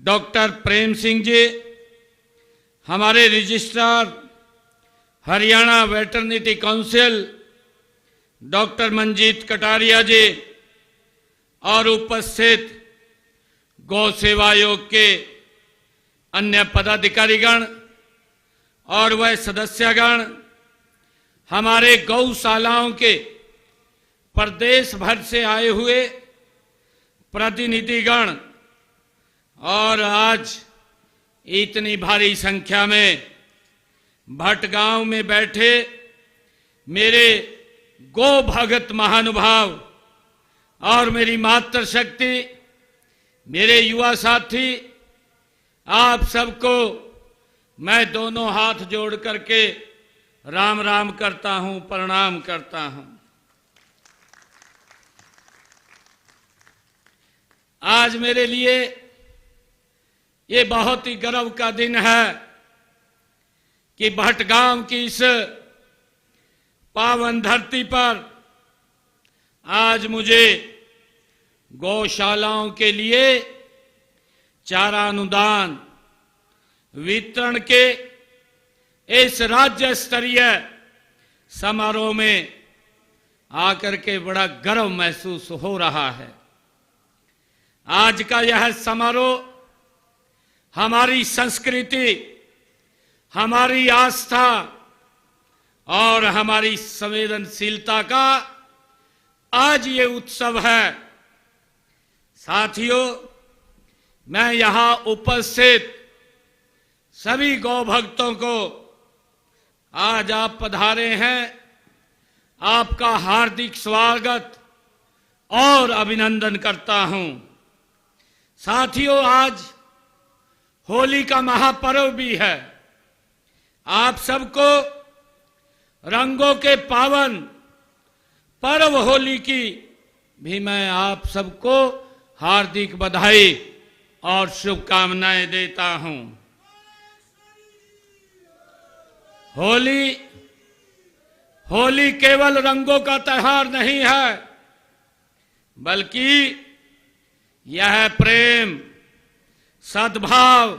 Doctor प्रेम सिंह जी, हमारे registrar Haryana veterinary council doctor Manjeet Kataria ji और उपस्थित गौ सेवा आयोग के अन्य पदाधिकारीगण और वह सदस्यगण, हमारे गौशालाओं के प्रदेश भर से आए हुए प्रतिनिधिगण और आज इतनी भारी संख्या में भटगांव में बैठे मेरे गो भगत महानुभाव और मेरी मातृशक्ति, मेरे युवा साथी, आप सबको मैं दोनों हाथ जोड़ करके राम राम करता हूं, प्रणाम करता हूं। आज मेरे लिए ये बहुत ही गर्व का दिन है कि भटगांव की इस पावन धरती पर आज मुझे गौशालाओं के लिए चारा अनुदान वितरण के इस राज्य स्तरीय समारोह में आकर के बड़ा गर्व महसूस हो रहा है। आज का यह समारोह हमारी संस्कृति, हमारी आस्था और हमारी संवेदनशीलता का आज ये उत्सव है। साथियों, मैं यहां उपस्थित सभी गौ भक्तों को आज आप पधारे हैं, आपका हार्दिक स्वागत और अभिनंदन करता हूं। साथियों, आज होली का महापर्व भी है। आप सबको रंगों के पावन पर्व होली की भी मैं आप सबको हार्दिक बधाई और शुभकामनाएं देता हूं। होली केवल रंगों का त्योहार नहीं है, बल्कि यह प्रेम, सद्भाव,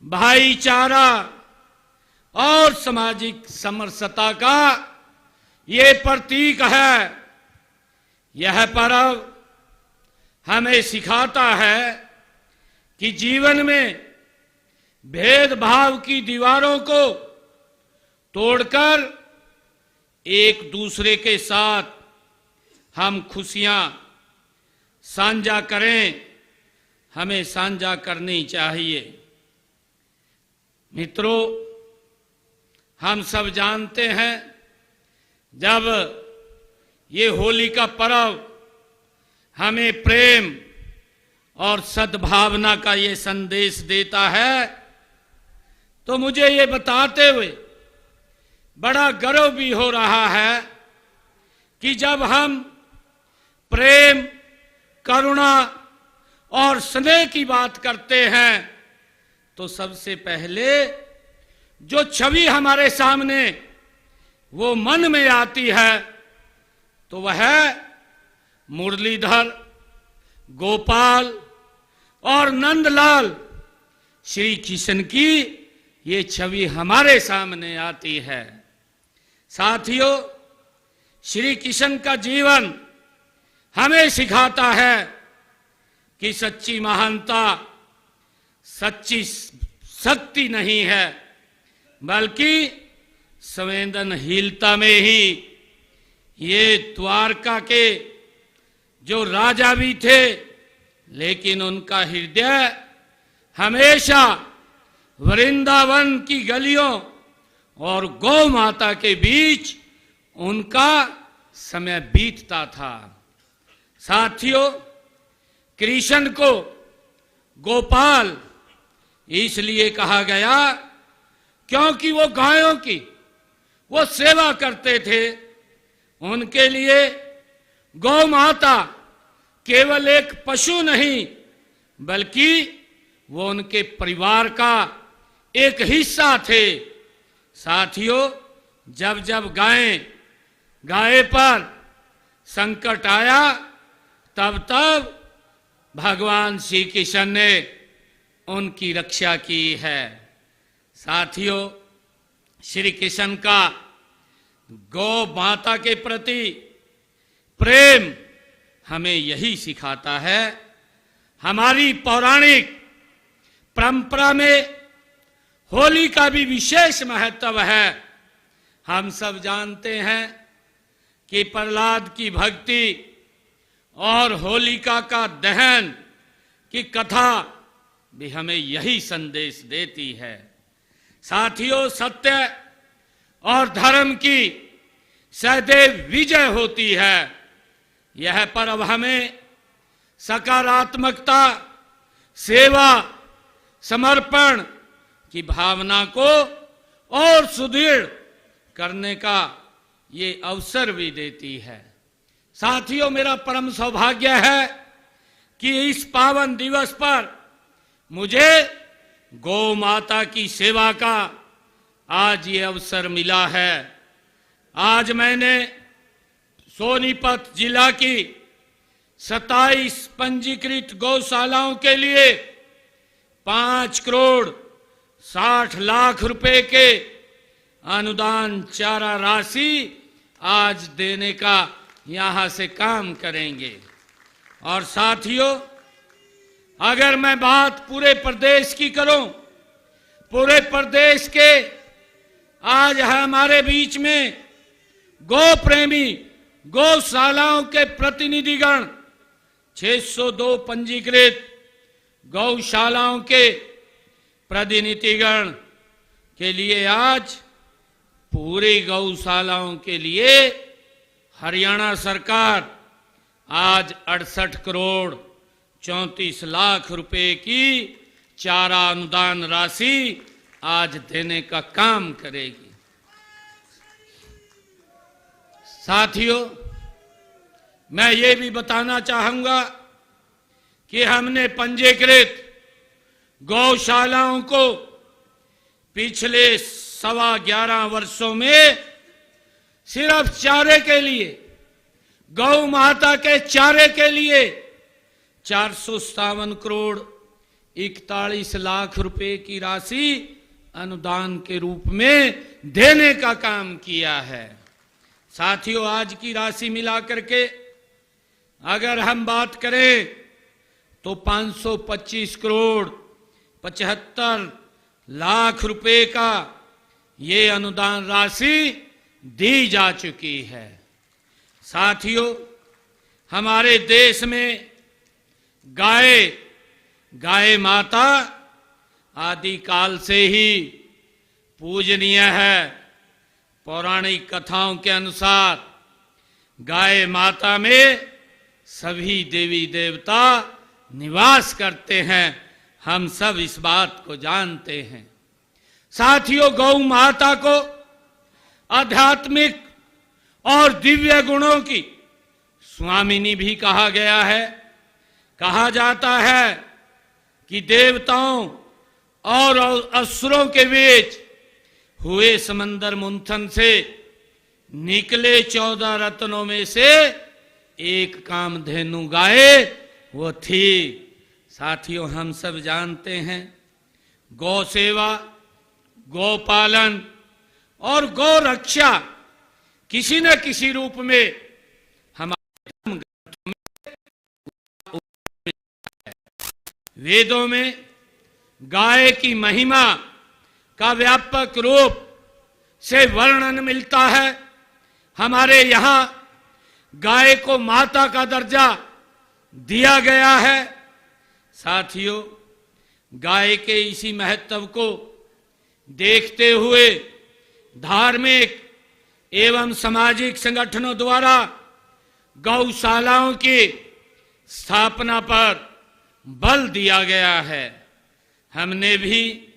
भाईचारा और सामाजिक समरसता का ये प्रतीक है। यह पर्व हमें सिखाता है कि जीवन में भेदभाव की दीवारों को तोड़कर एक दूसरे के साथ हम खुशियां साझा करें, हमें साझा करनी चाहिए। मित्रों, हम सब जानते हैं जब ये होली का पर्व हमें प्रेम और सद्भावना का ये संदेश देता है, तो मुझे ये बताते हुए बड़ा गर्व भी हो रहा है कि जब हम प्रेम, करुणा और स्नेह की बात करते हैं तो सबसे पहले जो छवि हमारे सामने वो मन में आती है तो वह मुरलीधर, गोपाल और नंदलाल श्री कृष्ण की ये छवि हमारे सामने आती है। साथियों, श्री कृष्ण का जीवन हमें सिखाता है कि सच्ची महानता सच्ची शक्ति नहीं है, बल्कि संवेदनहीनता में ही। ये द्वारका के जो राजा भी थे, लेकिन उनका हृदय हमेशा वृंदावन की गलियों और गौ माता के बीच उनका समय बीतता था। साथियों, कृष्ण को गोपाल इसलिए कहा गया क्योंकि वो गायों की वो सेवा करते थे। उनके लिए गौ माता केवल एक पशु नहीं, बल्कि वो उनके परिवार का एक हिस्सा थे। साथियों, जब जब गाय पर संकट आया, तब तब भगवान श्री कृष्ण ने उनकी रक्षा की है। साथियों, श्री कृष्ण का गौ माता के प्रति प्रेम हमें यही सिखाता है। हमारी पौराणिक परंपरा में होली का भी विशेष महत्व है। हम सब जानते हैं कि प्रहलाद की भक्ति और होलिका का दहन की कथा भी हमें यही संदेश देती है। साथियों, सत्य और धर्म की सदैव विजय होती है। यह पर्व हमें सकारात्मकता, सेवा, समर्पण की भावना को और सुदृढ़ करने का ये अवसर भी देती है। साथियों, मेरा परम सौभाग्य है कि इस पावन दिवस पर मुझे गौ माता की सेवा का आज ये अवसर मिला है। आज मैंने सोनीपत जिला की 27 पंजीकृत गौशालाओं के लिए 5 करोड़ 60 लाख रुपए के अनुदान चारा राशि आज देने का यहां से काम करेंगे। और साथियों, अगर मैं बात पूरे प्रदेश की करूं, पूरे प्रदेश के आज हमारे बीच में गौ प्रेमी गौशालाओं के प्रतिनिधिगण 602 पंजीकृत गौशालाओं के प्रतिनिधिगण के लिए आज पूरी गौशालाओं के लिए हरियाणा सरकार आज 68 करोड़ 34 लाख रुपए की चारा अनुदान राशि आज देने का काम करेगी। साथियों, मैं ये भी बताना चाहूंगा कि हमने पंजीकृत गौशालाओं को पिछले 11.25 वर्षों में सिर्फ चारे के लिए, गौ माता के चारे के लिए 457 करोड़ 41 लाख रुपए की राशि अनुदान के रूप में देने का काम किया है। साथियों, आज की राशि मिलाकर के अगर हम बात करें तो 525 करोड़ 75 लाख रुपए का ये अनुदान राशि दी जा चुकी है। साथियों, हमारे देश में गाय माता आदिकाल से ही पूजनीय है। पौराणिक कथाओं के अनुसार गाय माता में सभी देवी देवता निवास करते हैं। हम सब इस बात को जानते हैं। साथियों, गौ माता को आध्यात्मिक और दिव्य गुणों की स्वामिनी भी कहा गया है। कहा जाता है कि देवताओं और असुरों के बीच हुए समंदर मंथन से निकले 14 रत्नों में से एक कामधेनु गाय वो थी। साथियों, हम सब जानते हैं गौ सेवा, गौ पालन और गौ रक्षा किसी न किसी रूप में हमारे ग्रंथों में वेदों में गाय की महिमा का व्यापक रूप से वर्णन मिलता है। हमारे यहाँ गाय को माता का दर्जा दिया गया है। साथियों, गाय के इसी महत्व को देखते हुए धार्मिक एवं सामाजिक संगठनों द्वारा गौशालाओं की स्थापना पर बल दिया गया है। हमने भी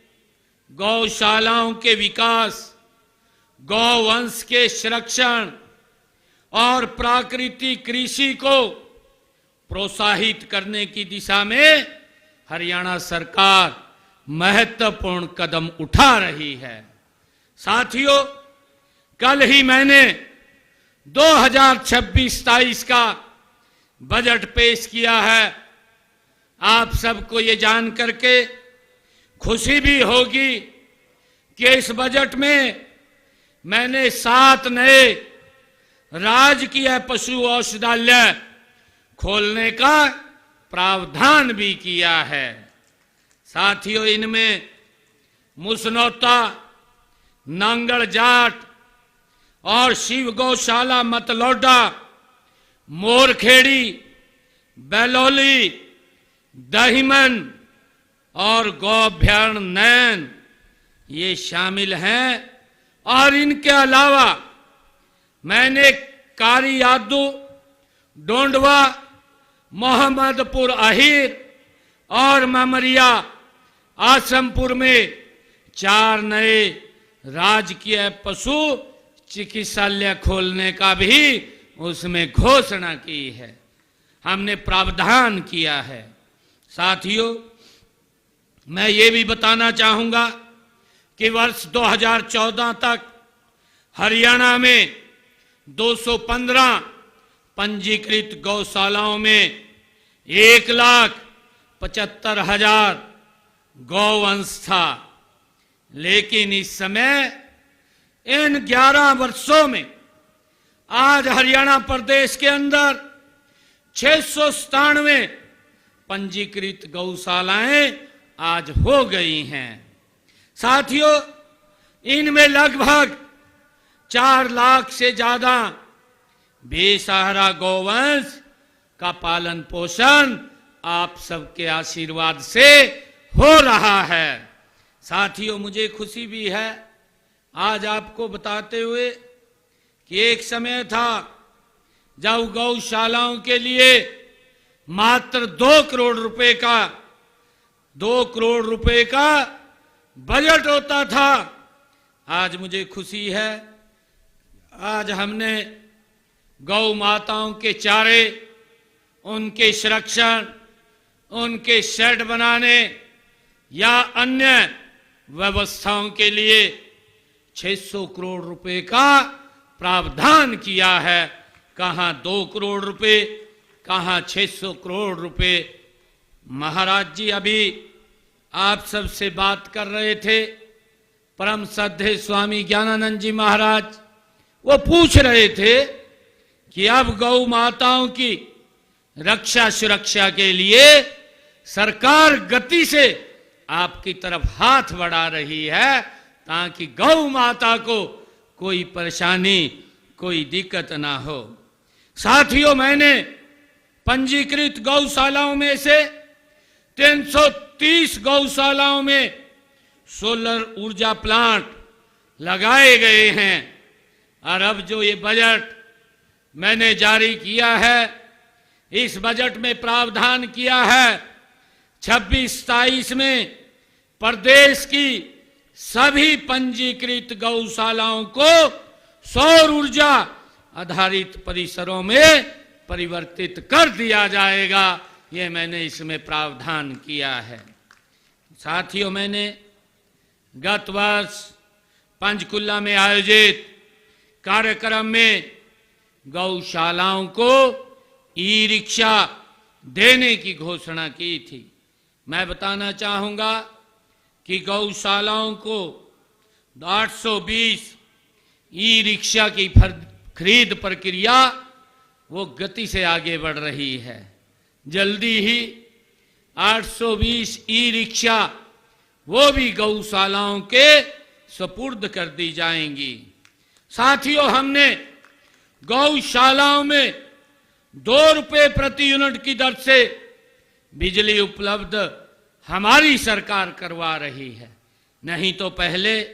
गौशालाओं के विकास, गौवंश के संरक्षण और प्राकृतिक कृषि को प्रोत्साहित करने की दिशा में हरियाणा सरकार महत्वपूर्ण कदम उठा रही है। साथियों, कल ही मैंने 2026-27 का बजट पेश किया है। आप सबको ये जान करके खुशी भी होगी कि इस बजट में मैंने 7 नए राजकीय पशु औषधालय खोलने का प्रावधान भी किया है। साथियों, इनमें मुसनौता, नांगड़ जाट और शिव गौशाला मतलौडा, मोरखेड़ी, बैलोली, दहिमन और गौभ्यारण नैन ये शामिल हैं। और इनके अलावा मैंने कारियादू, डोंडवा, मोहम्मदपुर अहिर और ममरिया आसमपुर में 4 नए राजकीय पशु चिकित्सालय खोलने का भी उसमें घोषणा की है, हमने प्रावधान किया है। साथियों, मैं ये भी बताना चाहूंगा कि वर्ष 2014 तक हरियाणा में 215 पंजीकृत गौशालाओं में 1,75,000 गौवंश था, लेकिन इस समय इन 11 वर्षों में आज हरियाणा प्रदेश के अंदर 697 पंजीकृत गौशालाएं आज हो गई हैं। साथियों, इनमें लगभग 4 लाख से ज्यादा बेसहारा गौवंश का पालन पोषण आप सबके आशीर्वाद से हो रहा है। साथियों, मुझे खुशी भी है आज आपको बताते हुए कि एक समय था जब गौशालाओं के लिए मात्र 2 करोड़ रुपए का बजट होता था। आज मुझे खुशी है, आज हमने गौ माताओं के चारे, उनके संरक्षण, उनके शेड बनाने या अन्य व्यवस्थाओं के लिए 600 करोड़ रुपए का प्रावधान किया है। कहां 2 करोड़ रुपए, कहां 600 करोड़ रुपए। महाराज जी अभी आप सबसे बात कर रहे थे, परम श्रद्धेय स्वामी ज्ञानानंद जी महाराज, वो पूछ रहे थे कि अब गौ माताओं की रक्षा सुरक्षा के लिए सरकार गति से आपकी तरफ हाथ बढ़ा रही है ताकि गौ माता को कोई परेशानी, कोई दिक्कत ना हो। साथियों, मैंने पंजीकृत गौशालाओं में से 330 गौशालाओं में सोलर ऊर्जा प्लांट लगाए गए हैं। और अब जो ये बजट मैंने जारी किया है, इस बजट में प्रावधान किया है 26-27 में प्रदेश की सभी पंजीकृत गौशालाओं को सौर ऊर्जा आधारित परिसरों में परिवर्तित कर दिया जाएगा। ये मैंने इसमें प्रावधान किया है। साथियों, मैंने गत वर्ष पंचकुला में आयोजित कार्यक्रम में गौशालाओं को ई रिक्शा देने की घोषणा की थी। मैं बताना चाहूंगा कि गौशालाओं को 820 ई रिक्शा की खरीद प्रक्रिया वो गति से आगे बढ़ रही है। जल्दी ही 820 ई रिक्शा वो भी गौशालाओं के सुपुर्द कर दी जाएंगी। साथियों, हमने गौशालाओं में 2 रुपए प्रति यूनिट की दर से बिजली उपलब्ध हमारी सरकार करवा रही है। नहीं तो पहले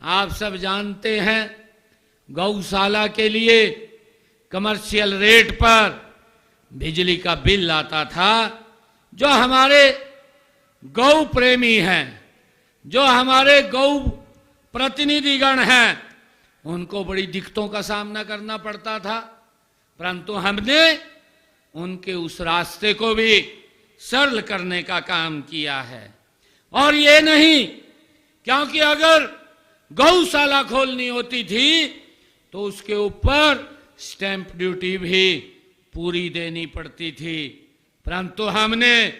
आप सब जानते हैं गौशाला के लिए कमर्शियल रेट पर बिजली का बिल आता था। जो हमारे गौ प्रेमी हैं, जो हमारे गौ प्रतिनिधिगण हैं, उनको बड़ी दिक्कतों का सामना करना पड़ता था, परंतु हमने उनके उस रास्ते को भी सरल करने का काम किया है। और ये नहीं, क्योंकि अगर गौशाला खोलनी होती थी तो उसके ऊपर स्टैंप ड्यूटी भी पूरी देनी पड़ती थी, परंतु हमने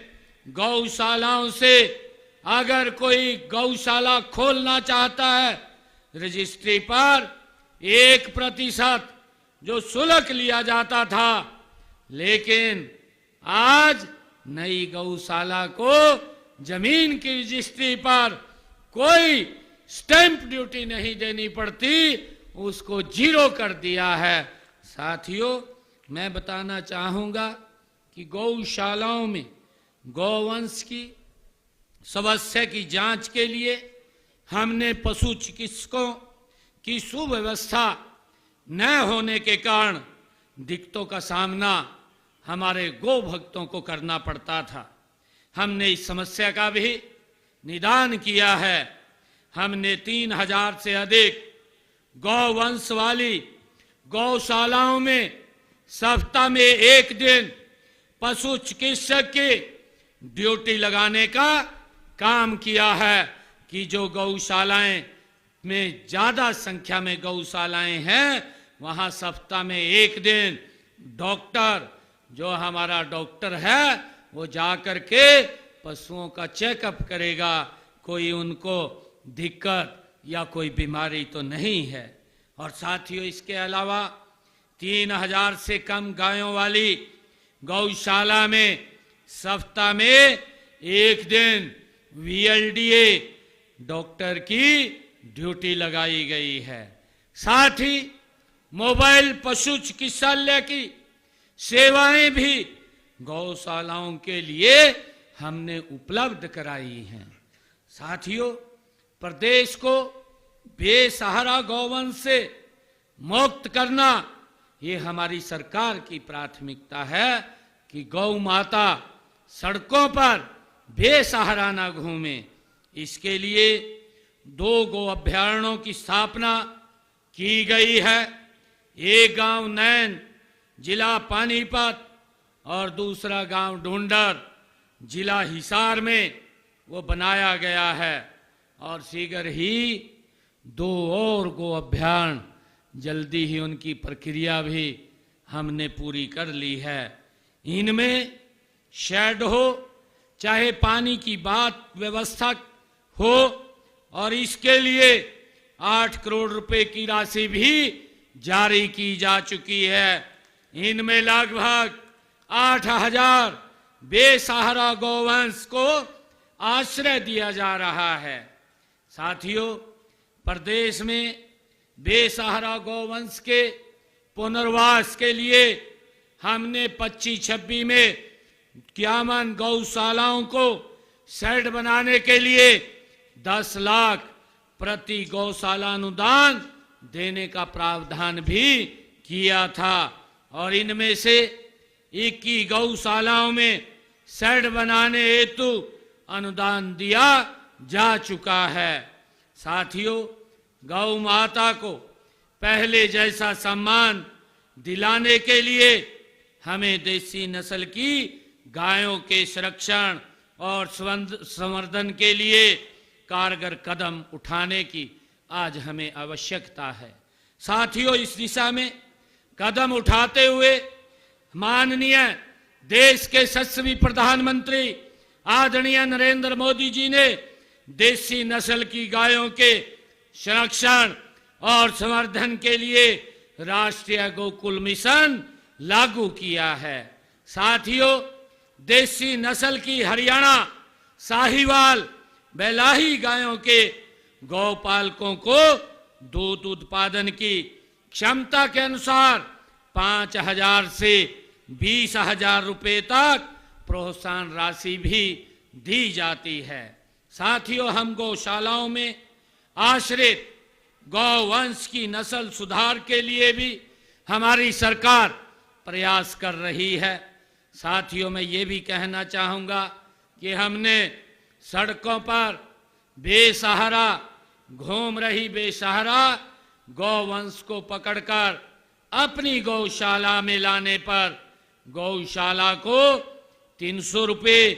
गौशालाओं से अगर कोई गौशाला खोलना चाहता है, रजिस्ट्री पर 1% जो शुल्क लिया जाता था, लेकिन आज नई गौशाला को जमीन की रजिस्ट्री पर कोई स्टैंप ड्यूटी नहीं देनी पड़ती, उसको 0 कर दिया है। साथियों, मैं बताना चाहूंगा कि गौशालाओं में गौवंश की समस्या की जांच के लिए हमने पशु चिकित्सकों की सुव्यवस्था न होने के कारण दिक्कतों का सामना हमारे गौ भक्तों को करना पड़ता था। हमने इस समस्या का भी निदान किया है। हमने 3000 से अधिक गौवंश वाली गौशालाओं में सप्ताह में 1 दिन पशु चिकित्सक की ड्यूटी लगाने का काम किया है कि जो गौशालाएं में ज्यादा संख्या में गौशालाएं हैं, वहां सप्ताह में 1 दिन डॉक्टर, जो हमारा डॉक्टर है, वो जाकर के पशुओं का चेकअप करेगा, कोई उनको दिक्कत या कोई बीमारी तो नहीं है। और साथियों, इसके अलावा 3000 से कम गायों वाली गौशाला में सप्ताह में 1 दिन VLDA डॉक्टर की ड्यूटी लगाई गई है। साथ ही मोबाइल पशु चिकित्सालय की सेवाएं भी गौशालाओं के लिए हमने उपलब्ध कराई हैं। साथियों, प्रदेश को बेसहारा गौवंश से मुक्त करना ये हमारी सरकार की प्राथमिकता है कि गौ माता सड़कों पर बेसहारा न घूमे। इसके लिए 2 गौ अभयारण्यों की स्थापना की गई है। एक गांव नैन, जिला पानीपत, और दूसरा गांव ढूंढर, जिला हिसार में वो बनाया गया है। और शीघ्र ही 2 और गौ अभयारण्य, जल्दी ही उनकी प्रक्रिया भी हमने पूरी कर ली है। इनमें शेड हो, चाहे पानी की बात व्यवस्था हो, और इसके लिए 8 करोड़ रुपए की राशि भी जारी की जा चुकी है। इनमें लगभग 8000 बेसहारा गौवंश को आश्रय दिया जा रहा है। साथियों, प्रदेश में बेसहारा गौवंश के पुनर्वास के लिए हमने 25-26 में 51 गौशालाओं को शेड बनाने के लिए 10 लाख प्रति गौशाला अनुदान देने का प्रावधान भी किया था। और इनमें से 21 गौशालाओं में शेड बनाने हेतु अनुदान दिया जा चुका है। साथियों, गौ माता को पहले जैसा सम्मान दिलाने के लिए हमें देसी नस्ल की गायों के संरक्षण और संवर्धन के लिए कारगर कदम उठाने की आज हमें आवश्यकता है। साथियों, इस दिशा में कदम उठाते हुए माननीय देश के यशस्वी प्रधानमंत्री आदरणीय नरेंद्र मोदी जी ने देसी नस्ल की गायों के संरक्षण और संवर्धन के लिए राष्ट्रीय गोकुल मिशन लागू किया है। साथियों, देसी नस्ल की हरियाणा साहिवाल बेलाही गायों के गौपालकों को दूध उत्पादन की क्षमता के अनुसार 5000 से 20,000 रुपए तक प्रोत्साहन राशि भी दी जाती है। साथियों, हम गौशालाओं में आश्रित गौवंश की नस्ल सुधार के लिए भी हमारी सरकार प्रयास कर रही है। साथियों, मैं ये भी कहना चाहूँगा कि हमने सड़कों पर बेसहारा घूम रही बेसहारा गौवंश को पकड़कर अपनी गौशाला में लाने पर गौशाला को 300 रुपये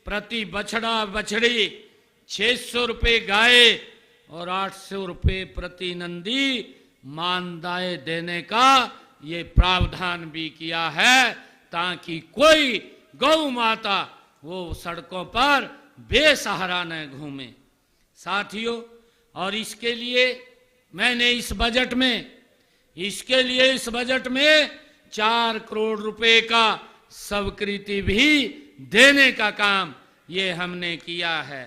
प्रति बछड़ा बछड़ी, 600 रुपये गाय और 800 रुपये प्रति नंदी मानदाय देने का ये प्रावधान भी किया है, ताकि कोई गौ माता वो सड़कों पर बेसहारा न घूमे। साथियों, और इसके लिए मैंने इस बजट में 4 करोड़ रुपए का स्वीकृति भी देने का काम ये हमने किया है।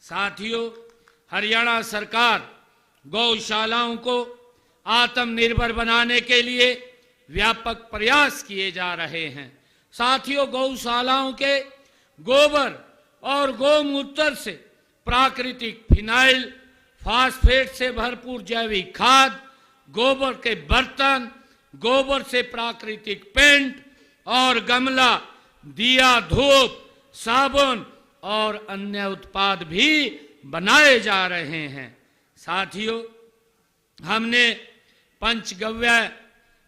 साथियों, हरियाणा सरकार गौशालाओं को आत्मनिर्भर बनाने के लिए व्यापक प्रयास किए जा रहे हैं। साथियों, गौशालाओं के गोबर और गौमूत्र से प्राकृतिक फिनाइल, फास्फेट से भरपूर जैविक खाद, गोबर के बर्तन, गोबर से प्राकृतिक पेंट और गमला, दिया, धूप, साबुन और अन्य उत्पाद भी बनाए जा रहे हैं। साथियों, हमने पंचगव्य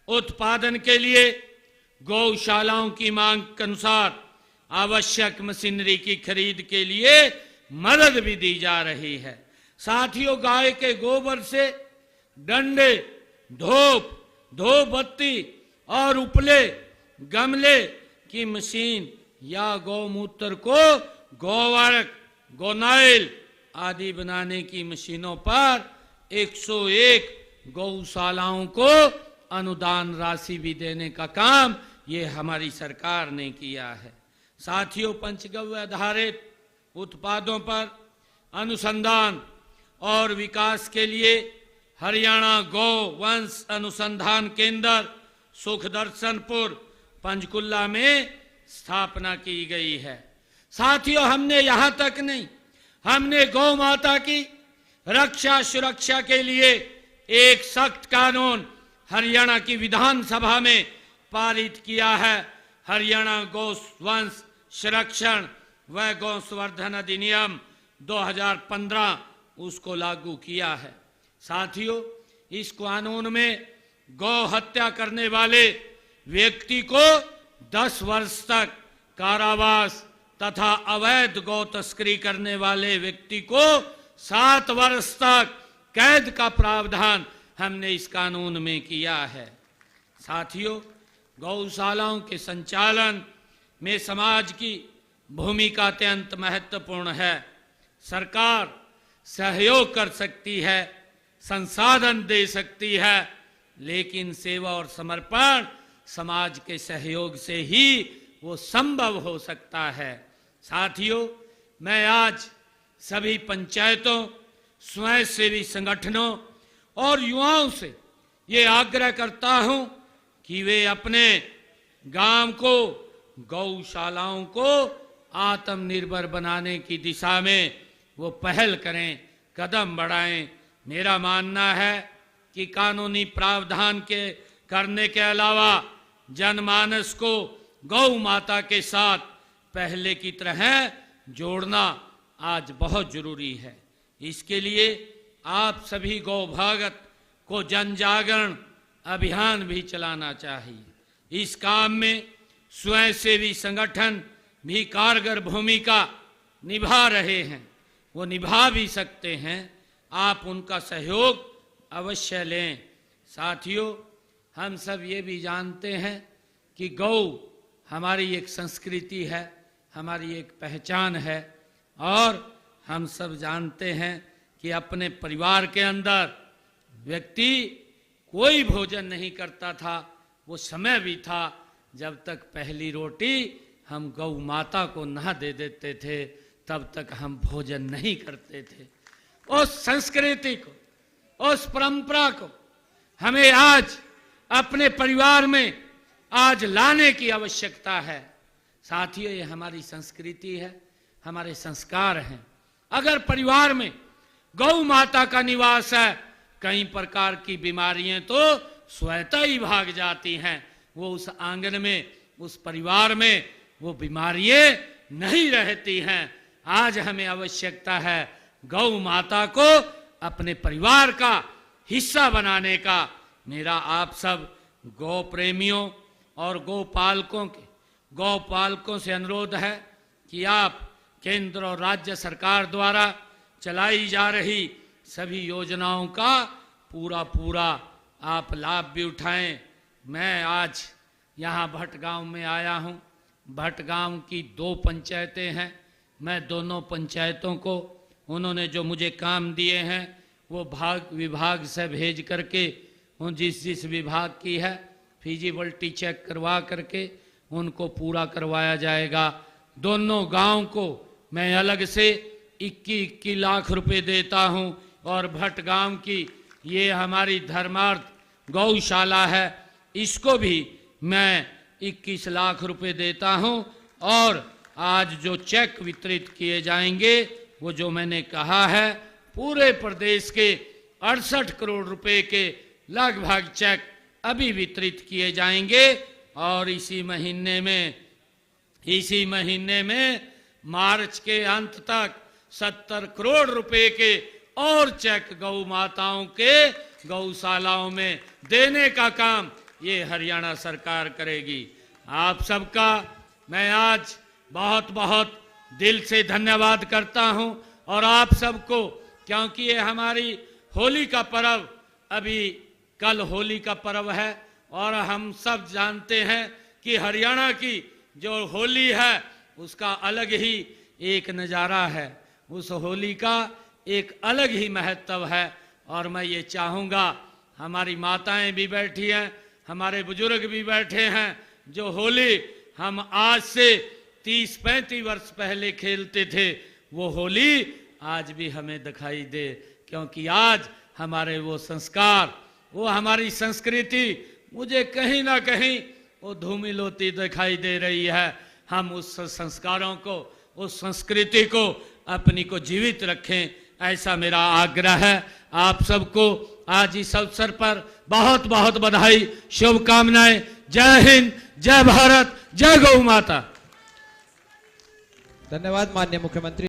उत्पादन के लिए गौशालाओं की मांग के अनुसार आवश्यक मशीनरी की खरीद के लिए मदद भी दी जा रही है। साथियों, गाय के गोबर से डंडे, धूप बत्ती और उपले, गमले की मशीन या गौमूत्र को गोवर्क, गोनाइल आदि बनाने की मशीनों पर 101 गौशालाओं को अनुदान राशि भी देने का काम ये हमारी सरकार ने किया है। साथियों, पंचगव्य आधारित उत्पादों पर अनुसंधान और विकास के लिए हरियाणा गौ वंश अनुसंधान केंद्र सुखदर्शनपुर पंचकुला में स्थापना की गई है। साथियों, हमने यहाँ तक नहीं, हमने गौ माता की रक्षा सुरक्षा के लिए एक सख्त कानून हरियाणा की विधानसभा में पारित किया है। हरियाणा गौ वंश संरक्षण व गौ संवर्धन अधिनियम 2015 उसको लागू किया है। साथियों, इस कानून में गौ हत्या करने वाले व्यक्ति को 10 वर्ष तक कारावास तथा अवैध गौ तस्करी करने वाले व्यक्ति को 7 वर्ष तक कैद का प्रावधान हमने इस कानून में किया है। साथियों, गौशालाओं के संचालन में समाज की भूमिका अत्यंत महत्वपूर्ण है। सरकार सहयोग कर सकती है, संसाधन दे सकती है, लेकिन सेवा और समर्पण समाज के सहयोग से ही वो संभव हो सकता है। साथियों, मैं आज सभी पंचायतों, स्वयंसेवी संगठनों और युवाओं से ये आग्रह करता हूं कि वे अपने गांव को, गौशालाओं को आत्मनिर्भर बनाने की दिशा में वो पहल करें, कदम बढ़ाएं। मेरा मानना है कि कानूनी प्रावधान के करने के अलावा जनमानस को गौ माता के साथ पहले की तरह जोड़ना आज बहुत जरूरी है। इसके लिए आप सभी गौ भगत को जन जागरण अभियान भी चलाना चाहिए। इस काम में स्वयंसेवी संगठन भी कारगर भूमिका निभा रहे हैं, वो निभा भी सकते हैं। आप उनका सहयोग अवश्य लें। साथियों, हम सब ये भी जानते हैं कि गौ हमारी एक संस्कृति है, हमारी एक पहचान है, और हम सब जानते हैं कि अपने परिवार के अंदर व्यक्ति कोई भोजन नहीं करता था। वो समय भी था जब तक पहली रोटी हम गौ माता को ना दे देते थे, तब तक हम भोजन नहीं करते थे। उस संस्कृति को, उस परंपरा को हमें आज अपने परिवार में आज लाने की आवश्यकता है। साथियों, ये हमारी संस्कृति है, हमारे संस्कार हैं। अगर परिवार में गौ माता का निवास है, कई प्रकार की बीमारियां तो स्वतः ही भाग जाती हैं। वो उस आंगन में, उस परिवार में वो बीमारियां नहीं रहती हैं। आज हमें आवश्यकता है गौ माता को अपने परिवार का हिस्सा बनाने का। मेरा आप सब गौ प्रेमियों और गौ पालकों से अनुरोध है कि आप केंद्र और राज्य सरकार द्वारा चलाई जा रही सभी योजनाओं का पूरा आप लाभ भी उठाएं। मैं आज यहाँ भट गांव में आया हूँ। भटगांव की 2 पंचायतें हैं। मैं दोनों पंचायतों को उन्होंने जो मुझे काम दिए हैं वो विभाग से भेज करके उन जिस विभाग की है फिजिबिलिटी चेक करवा करके उनको पूरा करवाया जाएगा। दोनों गांव को मैं अलग से 21 लाख रुपए देता हूं और भटगांव की ये हमारी धर्मार्थ गौशाला है, इसको भी मैं 21 लाख रुपए देता हूं। और आज जो चेक वितरित किए जाएंगे वो जो मैंने कहा है पूरे प्रदेश के 68 करोड़ रुपए के लगभग चेक अभी वितरित किए जाएंगे। और इसी महीने में मार्च के अंत तक 70 करोड़ रुपए के और चेक गौ माताओं के गौशालाओं में देने का काम ये हरियाणा सरकार करेगी। आप सबका मैं आज बहुत बहुत दिल से धन्यवाद करता हूं और आप सबको, क्योंकि ये हमारी होली का पर्व, अभी कल होली का पर्व है और हम सब जानते हैं कि हरियाणा की जो होली है उसका अलग ही एक नज़ारा है, उस होली का एक अलग ही महत्व है। और मैं ये चाहूँगा, हमारी माताएं भी बैठी हैं, हमारे बुजुर्ग भी बैठे हैं, जो होली हम आज से 30-35 वर्ष पहले खेलते थे वो होली आज भी हमें दिखाई दे, क्योंकि आज हमारे वो संस्कार, वो हमारी संस्कृति मुझे कहीं ना कहीं वो धूमिल होती दिखाई दे रही है। हम उस संस्कारों को, उस संस्कृति को अपनी को जीवित रखें, ऐसा मेरा आग्रह है। आप सबको आज इस अवसर पर बहुत बहुत बधाई, शुभकामनाएं। जय हिंद, जय भारत, जय गौ माता। धन्यवाद माननीय मुख्यमंत्री।